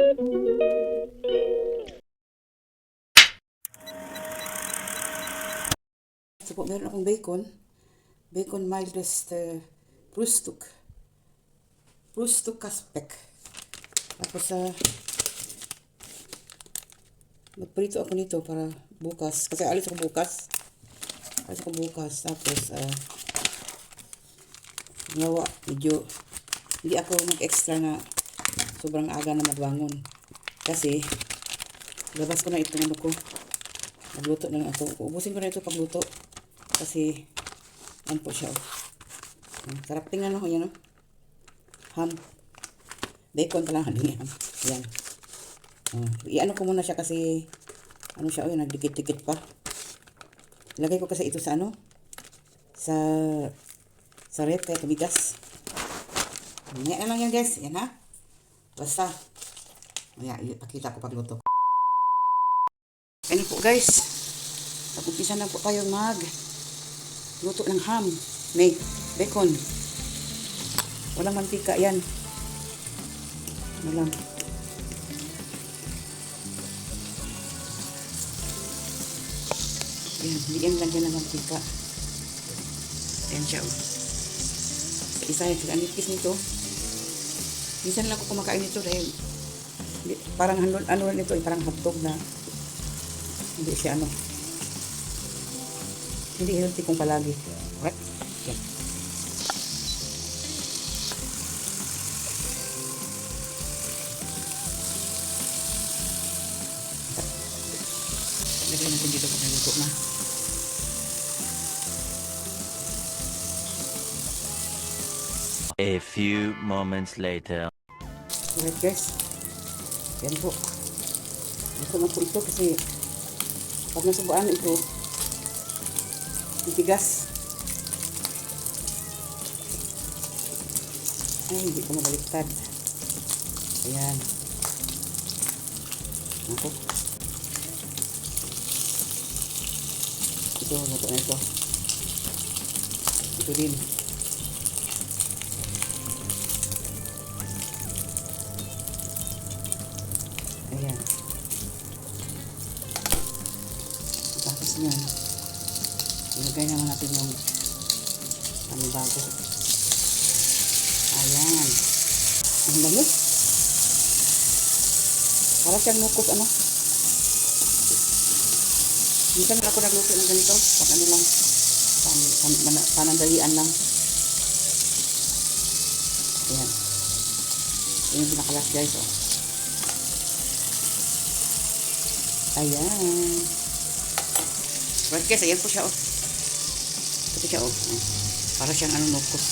So po, meron akong bacon. Bacon mildest prustuk. Prustuk kaspek. Tapos magprito ako nito para bukas. Kasi alis ako bukas. Tapos gawa, medyo hindi ako mag-extra na sobrang aga na magbangon. Kasi labas ko na ito ng ko. Magluto na lang ako. Ubusin ko na ito pagluto. Kasi ano po siya. Sarap tingnan ako yan. Ham. Bacon pa lang. Ham. Yan. I-ano ko muna siya kasi ano siya. Nagdikit-dikit pa. Ilagay ko kasi ito sa ano. Sa rep. Kaya tumigas. Yan na lang yan guys. Yan ha. Basta. Ipakita ko pagluto. Ano po guys. Pag-umpisa na po kayo luto ng ham. May bacon. Walang mantika yan. Ano lang. Yan. Bigyan lang yan ng mantika. Yan siya. Isa yan. Ang nipis nito. Minsan lang ako kumakain nito dahil parang ano nito. Parang hotdog na hindi siya ano. Hindi healthy kung palagi. Okay? Yan. Lagay natin dito pag naluto na. A few moments later. Alright guys. Yan po. Gusto na po ito kasi pag nasubuan ito, titigas. Ay, hindi ko mabaliktad. Ayan. Ako. Ito, luto na ito. Ito din. Ayan. Tapos yan. Ilagay naman natin yung bago. Ayan. Ang dami. Para siyang mukos ano. Minsan ako nagluto ng ganito. Pag ano lang. Panandalian lang. Ayan. Ayan yung pinakalas guys. Oh. Ayan. Right guys, ayan po siya oh. Ito siya oh. Para siyang ano mukos.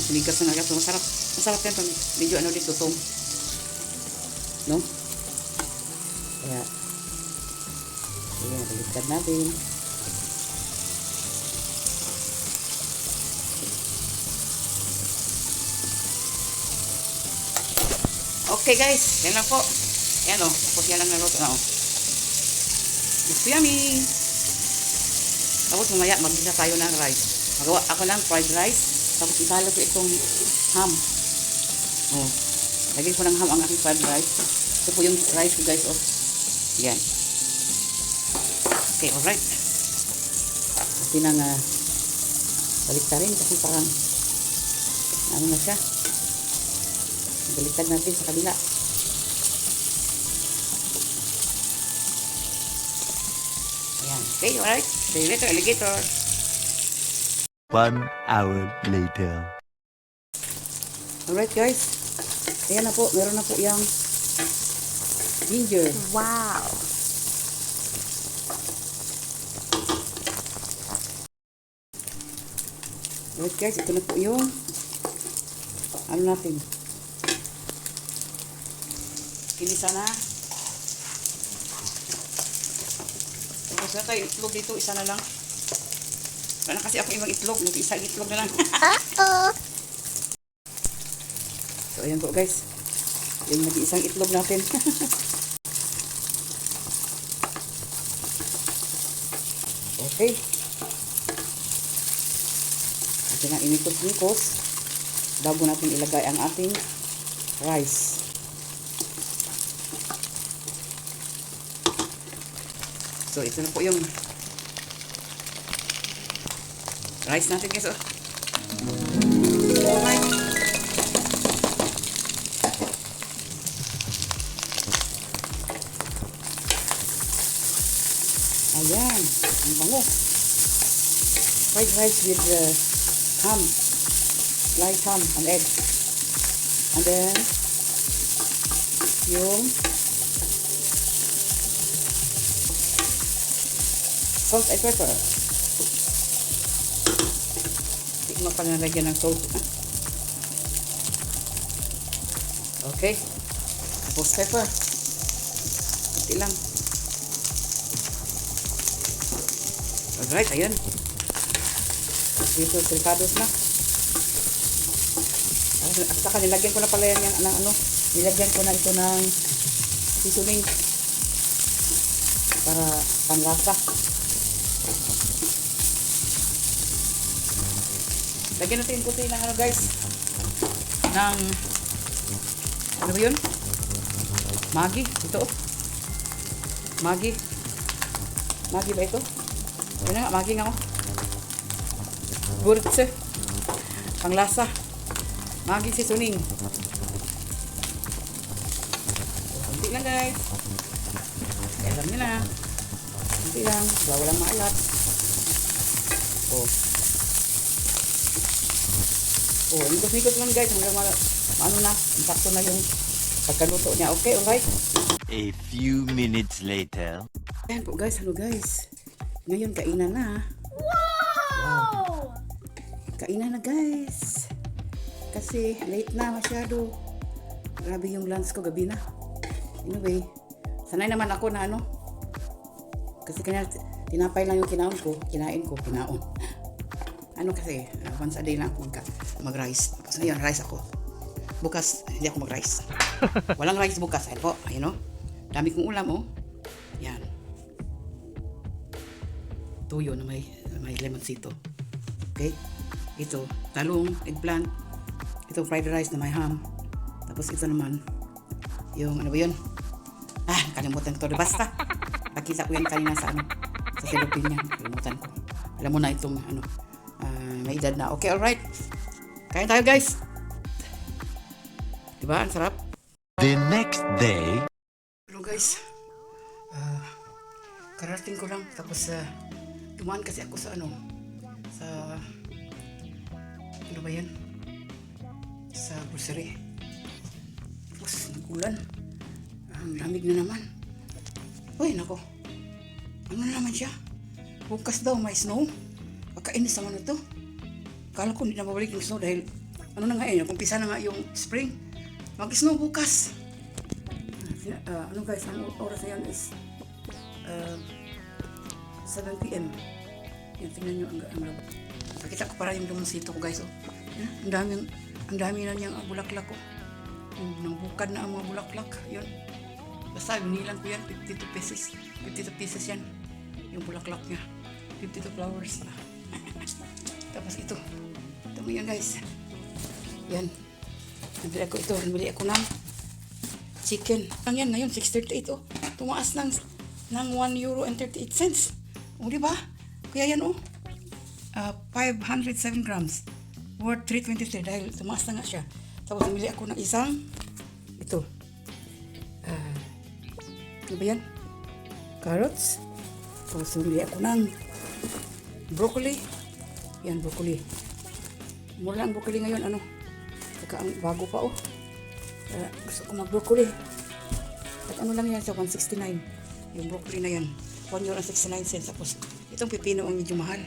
Maligas na ito. Masarap. Masarap yan pag medyo ano dito tong. No? Kaya ayan, baliktad natin. Okay guys, yan lang po. Ayan o, tapos yan lang naluto na o. It's yummy! Tapos mamaya mag-isa tayo ng rice. Magawa ako ng fried rice. Tapos isalo ko itong ham. O, lagyan ko ng ham ang aking fried rice. Ito po yung rice ko guys o. Yan. Okay, alright. Kasi nang baliktarin kasi parang ano na siya. Baliktad natin sa kabila. Ayan. Okay, alright. See you later, alligator. 1 hour later. Alright guys. Ayan na po. Meron na po yung ginger. Wow! Alright guys, ito na po yung ano natin. Kinisa na. Tapos na tayo itlog dito, isa na lang. Wala kasi ako ibang itlog, nag-isa itlog na lang. So ayan po guys. Yung nag-iisang itlog natin. Okay. Atin ang inikot-nikos bago natin ilagay ang ating rice. So, ito na po yung rice natin guys. Oh. Alright. Ayan. Ang bango. Fried rice with ham. Sliced ham and egg. And then, yung salt and pepper. Hindi mo pa nalagyan ng salt. Okay. Tapos pepper. Kunti lang. Alright, ayan. Dito, tricados na. At saka nilagyan ko na pala yan ng ano. Nilagyan ko na ito ng seasoning. Para panlasa. Lagyan natin kunti ng ano guys. Ng ano ba yun? Maggi. Ito oh. Maggi. Maggi ba ito? Ano nga, Maggi nga oh. Gurtse. Panglasa. Maggi seasoning. Kunti lang guys. Alam nyo na. Kunti lang. Walang maalat. Oh. Oh, ikot-ikot lang guys hanggang ano na, sakto na yung pagkaluto niya. Okay, alright. A few minutes later. Ayan po guys, hello guys. Ngayon kainan na. Wow! Kainan na guys. Kasi late na masyado. Grabe yung lunch ko gabi na. Anyway, sanay naman ako na ano. Kasi kanya tinapay lang yung kinain ko. Ano kasi, once a day lang ako mag-rice. Tapos ngayon, rice ako. Bukas, hindi ako mag-rice. Walang rice bukas. Ayun po, ayun o. Dami kong ulam o. Yan. Tuyo na may lemoncito. Okay? Ito, talong, eggplant. Ito, fried rice na may ham. Tapos ito naman, yung ano ba yun? Kalimutan ko to. Basta, nakita ko yan kanina sa ano, sa silupin niya. Kalimutan ko. Alam mo na itong ano, may edad na. Okay, alright. Kain tayo guys. Diba? Ang sarap. The next day. Hello guys. Karating ko lang. Tapos dumaan kasi ako sa ano. Sa ano ba yan? Sa grocery. Tapos nag-ulan. Ang lamig na naman. Uy, nako. Ano na naman siya? Bukas daw may snow. Pagkainis naman na to. Kala ko hindi na mabalik yung snow dahil ano na nga yun, kumpisa na nga yung spring. Mag-snow bukas. Ano guys, ang oras na yan is 7 p.m. Yan, tingnan nyo ang labo. Nakita ko para yung lumunsito ko guys. Oh. Yan, ang dami na niyang bulaklak ko. Nang bukad na ang mga bulaklak. Yun. Basta binilang ko yan, 52 pieces. 52 pieces yan. Yung bulaklak niya. 52 flowers. Tapos ito. Ito mo yan guys. Yan. Nabili ako ng chicken. Ang yan ngayon, 6.38 oh. Tumaas ng €1.38. O diba? Kaya yan oh. 507 grams. Worth 323 dahil tumaas na nga siya. Tapos nabili ako ng isang ito. Ano ba yan? Carrots. Tapos nabili ako ng broccoli. Yan, broccoli. Mura lang broccoli ngayon, ano. Saka ang bago pa, oh. Gusto ko mag-broccoli. At ano lang yan sa 169. Yung broccoli na yan. €1.69. Tapos, itong pipino ang medyo mahal.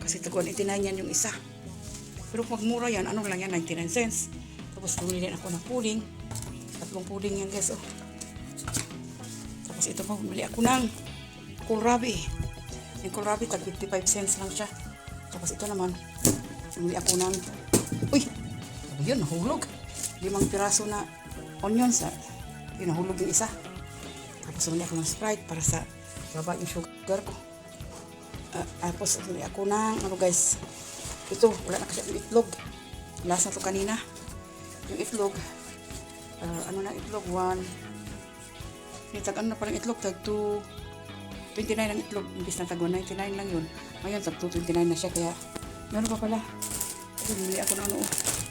Kasi taguan 89 yan yung isa. Pero pag mura yan, ano lang yan, 99 cents. Tapos, bumili ako ng pudding. Tatlong pudding yan, guys, oh. Tapos, ito pa, bumili ako ng kohlrabi. Yung kohlrabi, tag 55 cents lang siya. Tapos ito naman, bumili ako ng, uy, yun, nahulog. 5 piraso na onions, yun, nahulog yung isa. Tapos bumili ako ng Sprite para sa baba yung sugar ko. Tapos bumili ako ng, ano guys, ito, wala na kasi yung itlog. Lasa to kanina. Yung itlog, ano na itlog, 1, tag ano na parang itlog, tag 2, 29 ang itlog, imbis na tago 99 lang yun. Ngayon, tag 229 na siya, kaya, meron pa pala. Kasi bumili ako ng ano,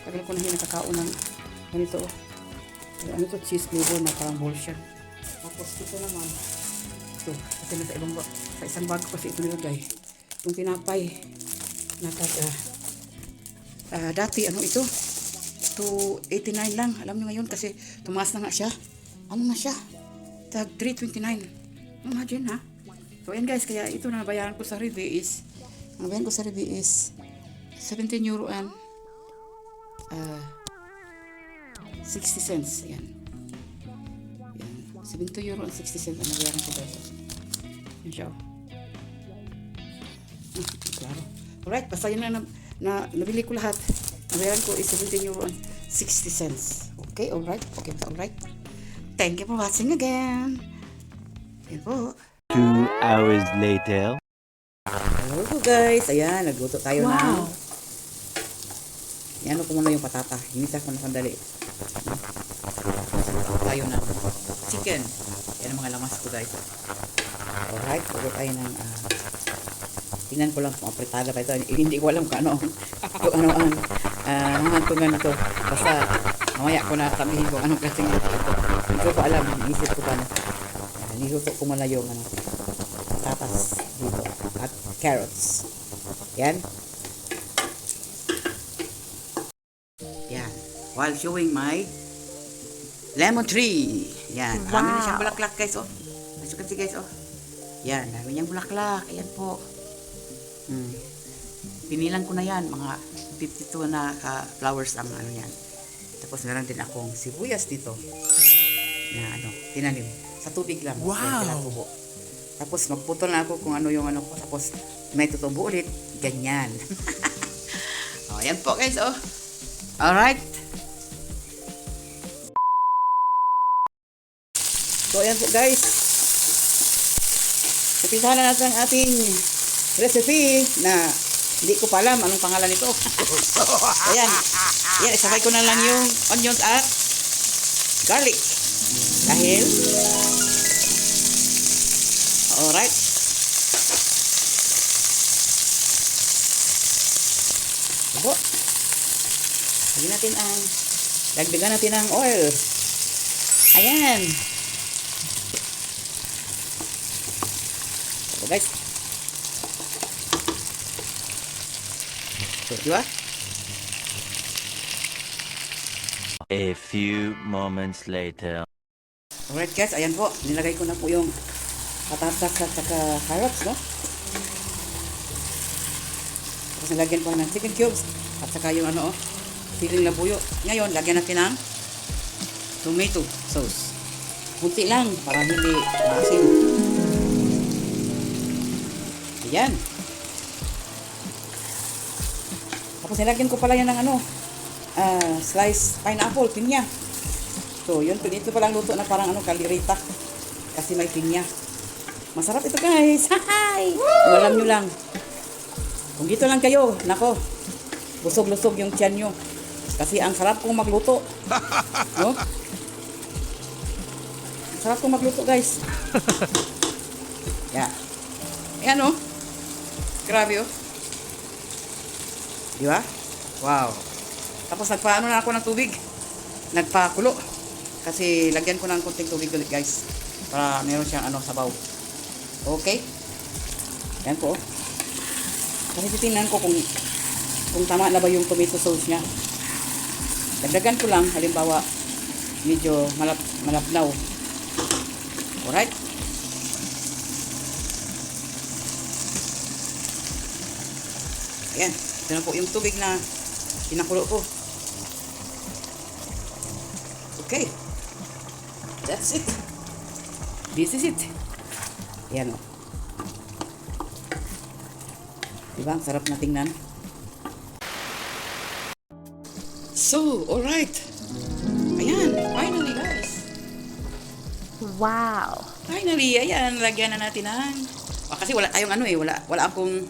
tagal ko na hindi nakakaon ng ganito. Ano to, cheese flavor na parang ball siya. Tapos ito naman, ito, kasi nasa ibang, sa isang bag ko kasi ito nilagay. Yung tinapay, na dati, ano ito? 289 lang. Alam nyo ngayon kasi tumaas na nga siya. Ano na siya? Tag 329. Imagine ha. So ayan guys, kaya ito na nabayaran ko sa review is 17 euro and 60 cents. Ayan. Ayan. 17 euro and 60 cents ang nabayaran ko guys. Yan siya. Klaro. Alright, basta yun na nabili ko lahat. Nabayaran ko is 17 euro and 60 cents. Okay, alright. Okay, alright. Thank you for watching again. Yan po. 2 hours later. Hello po guys. Ayan, nagluto tayo ng... Yan ko muna yung patata. Hinisa ko na sandali. Nagluto tayo ng chicken. Yan ang mga lamas ko guys. Alright, luto tayo ng... tingnan ko lang kung apritada pa ito. Hindi ko alam kung ano. Kung ano ang hantungan ito. Basta mamaya ko na sabihin ko anong klaseng ito. Hindi ko pa alam. Iisip ko pa na. Niluto ko muna yung patatas dito. At carrots. Yan. Yan. While showing my lemon tree. Yan. Marami na siyang bulaklak guys. Oh. As you can see guys. Oh. Yan. Dami niyang bulaklak. Ayan po. Pinilang ko na yan. Mga 52 na flowers ang ano yan. Tapos meron din akong sibuyas dito. Na ano. Tinanim. Sa tubig lang. Wow. Tapos magputol na ako kung ano yung ano ko. Tapos may tutubo ulit. Ganyan. O, yan po guys. Oh. Alright. So, ayan po guys. Upisahan na natin ang ating recipe na hindi ko pa alam anong pangalan nito. Ayan. Ayan, isabay ko na lang yung onions at garlic. Dahil alright. Ito. Lagyan natin ang dagdagan natin ang oil. Ayan. So guys. So, di ba? A few moments later. Alright guys, ayan po. Nilagay ko na po yung patatas at saka carrots, no? Tapos nilagyan ko ng chicken cubes at saka yung ano, siling labuyo. Ngayon, lagyan natin ng tomato sauce. Kunti lang para hindi maasim. Ayan. Tapos nilagyan ko pala yan ng ano, sliced pineapple, pinya. So, yun, ito palang luto na parang ano, kalirita. Kasi may pinya. Masarap ito guys. Hi! Kung alam nyo lang. Kung dito lang kayo, nako, busog-lusog yung tiyan nyo. Kasi ang sarap kong magluto. No? Ang sarap kong magluto guys. Yeah. Ayan oh. Grabe oh. Di ba? Wow. Tapos nagpaano na ako ng tubig. Nagpakulo. Kasi lagyan ko ng konting tubig ulit guys. Para meron siyang ano, sabaw. Okay? Yan po. Kasi titingnan ko kung tama na ba yung tomato sauce niya. Dagdagan ko lang. Halimbawa, medyo malapnaw. Alright? Ayan. Ito na po yung tubig na pinakulo ko. Okay. That's it. This is it. Ayan o. Diba? Ang sarap na tingnan. So, alright. Ayan. Finally, guys. Wow. Finally, ayan. Lagyan na natin ng... kasi wala tayong ano eh. Wala akong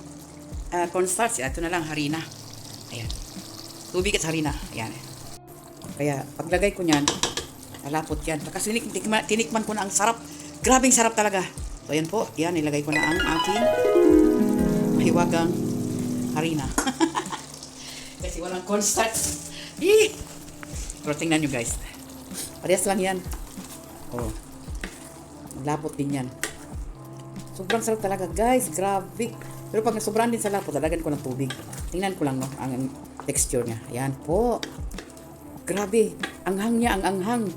cornstarch. Ito na lang, harina. Ayan. Tubig at harina. Ayan. Kaya, paglagay ko niyan, alapot yan. Kasi tinikman ko na ang sarap. Grabing sarap talaga. So, ayan po. Yan, nilagay ko na ang aking mahiwagang harina. Kasi walang cornstarch. Pero tingnan nyo guys. Parehas lang yan. Oh. Lapot din yan. Sobrang sarap talaga guys. Grabe. Pero pag nasobrahan din sa lapot, dalagan ko ng tubig. Tingnan ko lang no, ang texture niya. Ayan po. Grabe. Anghang niya, ang anghang.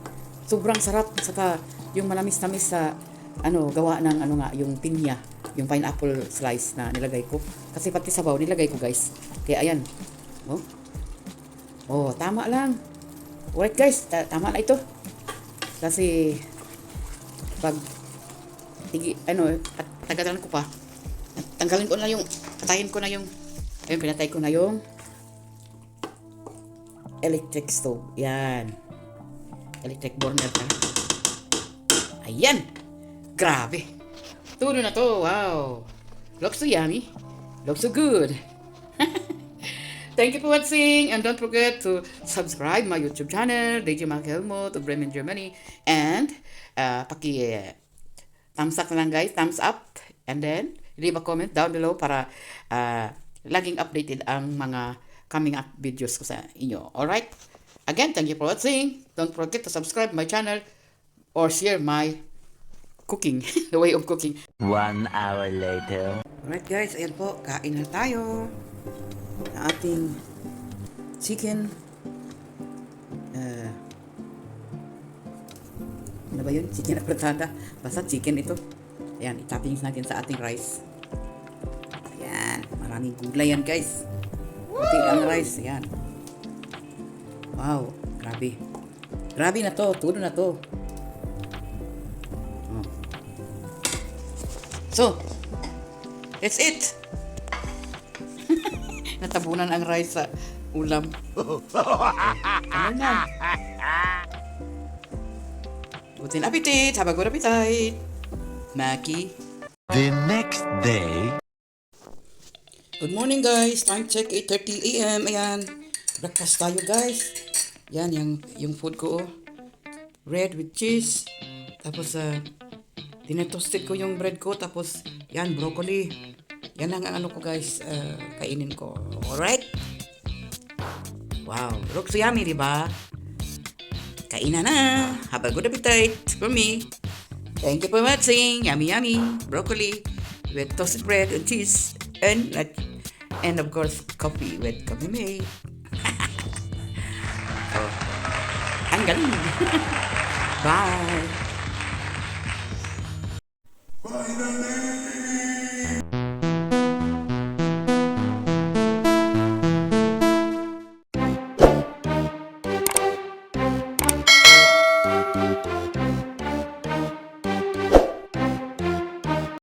Sobrang sarap. Saka yung malamis-tamis sa gawa ng yung pinya. Yung pineapple slice na nilagay ko. Kasi pati sabaw nilagay ko guys. Kaya ayan. Oh. Oh, tama lang. Alright guys, tama na ito. Kasi pag tagalan ko pa. Tanggalin ko na yung patayin ko na yung pinatay ko na yung electric stove. Yan. Electric burner pa. Ayan. Grabe. Tulo na to. Wow. Looks so yummy. Looks so good. Thank you for watching, and don't forget to subscribe my YouTube channel, DJ Mac Helmut of Bremen, Germany, and thumbs up na lang guys, thumbs up, and then leave a comment down below para laging updated ang mga coming up videos ko sa inyo. Alright? Again, thank you for watching. Don't forget to subscribe my channel or share my cooking, the way of cooking. 1 hour later. Alright guys, ayan po, kain na tayo na ating chicken. Ano ba yun? Chicken apretada. Basta chicken ito. Ayan, itappings natin sa ating rice. Ayan, maraming gulay yan guys. Pati ang rice, ayan. Wow, grabe. Grabe na to, tulo na to. Oh. So, that's it. Natabunan ang rice sa ulam. Ano na? Butin appetite. Have a good appetite. Maki. The next day. Good morning guys. Time check 8:30 a.m. Ayan. Breakfast tayo guys. Yan yung food ko. Bread with cheese. Tapos tinetoasted ko yung bread ko. Tapos yan broccoli. Yan lang ang ko guys, kainin ko. Alright? Wow, looks so yummy, diba? Kainan na. Have a good appetite for me. Thank you for watching. Yummy, yummy. Broccoli with toasted bread and cheese. And of course, coffee with Coffee Mate. Oh, ang galing. Bye.